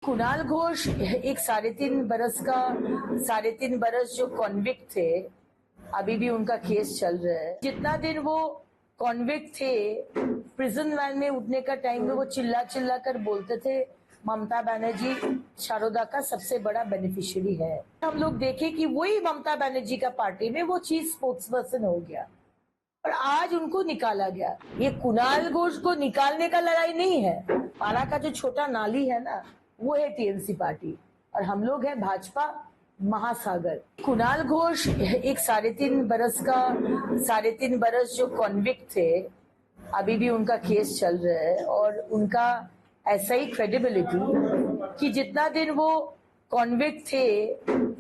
कुणाल घोष एक 3.5 बरस जो कॉन्विक्ट थे, अभी भी उनका केस चल रहा है। जितना दिन वो कॉन्विक्ट थे, प्रिजन वैन में उठने का टाइम में वो चिल्ला चिल्ला कर बोलते थे ममता बनर्जी शारदा का सबसे बड़ा बेनिफिशियरी है। हम लोग देखे कि वही ममता बनर्जी का पार्टी में वो चीफ स्पोक्स पर्सन हो गया और आज उनको निकाला गया। ये कुणाल घोष को निकालने का लड़ाई नहीं है। पारा का जो छोटा नाली है ना, वो है टीएमसी पार्टी और हम लोग हैं भाजपा महासागर। कुणाल घोष एक 3.5 बरस जो कॉन्विक्ट थे, अभी भी उनका केस चल रहा है और उनका ऐसा ही क्रेडिबिलिटी कि जितना दिन वो कॉन्विक्ट थे,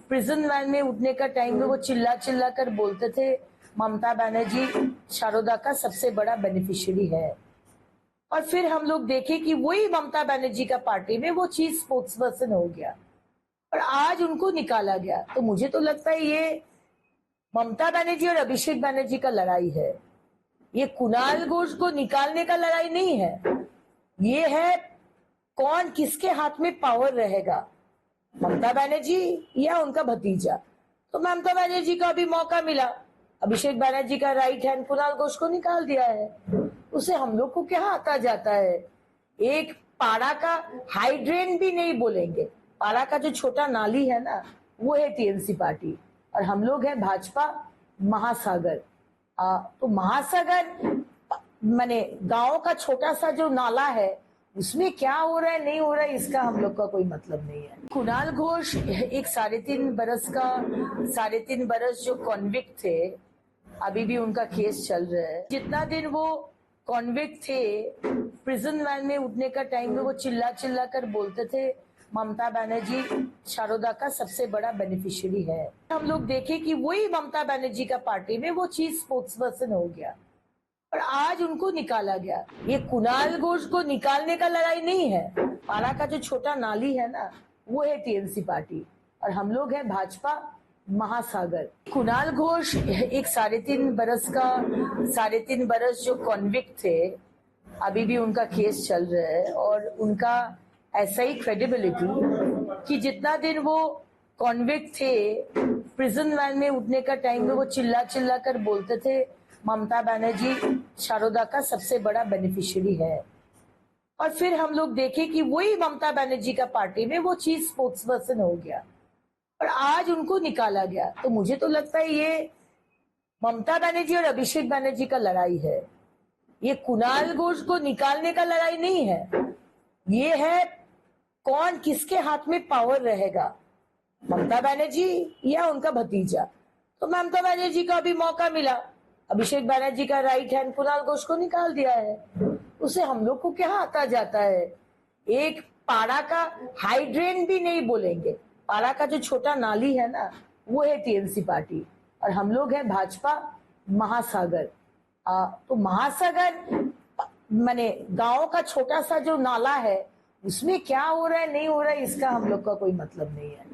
प्रिजन वैन में उठने का टाइम में वो चिल्ला चिल्ला कर बोलते थे ममता बनर्जी शारदा का सबसे बड़ा बेनिफिशियरी है। और फिर हम लोग देखे कि वही ममता बनर्जी का पार्टी में वो चीफ स्पोक्स पर्सन हो गया और आज उनको निकाला गया। तो मुझे तो लगता है ये ममता बनर्जी और अभिषेक बनर्जी का लड़ाई है। ये कुणाल घोष को निकालने का लड़ाई नहीं है। ये है कौन किसके हाथ में पावर रहेगा, ममता बनर्जी या उनका भतीजा। तो ममता बनर्जी को अभी मौका मिला, अभिषेक बनर्जी का राइट हैंड कुणाल घोष को निकाल दिया है। उसे हम लोग को क्या आता जाता है। एक पारा का हाइड्रेन भी नहीं बोलेंगे। पारा का जो छोटा नाली है ना, वो है टीएमसी पार्टी और हम लोग हैं भाजपा महासागर। तो महासागर माने गांव का छोटा सा जो नाला है, उसमें क्या हो रहा है नहीं हो रहा है इसका हम लोग का कोई मतलब नहीं है। कुणाल घोष एक 3.5 बरस जो कॉन्विक्ट थे, अभी भी उनका केस चल रहा है। जितना दिन वो कॉन्विक्ट थे, प्रिजन वैन में उठने का टाइम में वो चिल्ला चिल्ला कर बोलते थे ममता बनर्जी शारदा का सबसे बड़ा बेनिफिशियरी है। हम लोग देखे कि वही ममता बनर्जी का पार्टी में वो चीफ स्पोक्स पर्सन हो गया और आज उनको निकाला गया। ये कुणाल घोष को निकालने का लड़ाई नहीं है। पारा का जो छोटा नाली है ना, वो है टीएमसी पार्टी और हम लोग हैं भाजपा महासागर। कुणाल घोष एक 3.5 बरस जो कॉन्विक्ट थे, अभी भी उनका केस चल रहा है और उनका ऐसा ही क्रेडिबिलिटी कि जितना दिन वो कॉन्विक्ट थे, प्रिजन वैन में उठने का टाइम में वो चिल्ला चिल्ला कर बोलते थे ममता बनर्जी शारदा का सबसे बड़ा बेनिफिशियरी है। और फिर हम लोग देखे कि वही ममता बनर्जी का पार्टी में वो चीफ स्पोक्स पर्सन हो गया और आज उनको निकाला गया। तो मुझे तो लगता है ये ममता बनर्जी और अभिषेक बनर्जी का लड़ाई है। ये कुणाल घोष को निकालने का लड़ाई नहीं है। ये है कौन किसके हाथ में पावर रहेगा, ममता बनर्जी या उनका भतीजा। तो ममता बनर्जी को अभी मौका मिला, अभिषेक बनर्जी का राइट हैंड कुणाल घोष को निकाल दिया है। उसे हम लोग को क्या आता जाता है। एक पारा का हाइड्रेन भी नहीं बोलेंगे। पारा का जो छोटा नाली है ना, वो है टीएमसी पार्टी और हम लोग हैं भाजपा महासागर। तो महासागर माने गांव का छोटा सा जो नाला है, उसमें क्या हो रहा है नहीं हो रहा है इसका हम लोग का कोई मतलब नहीं है।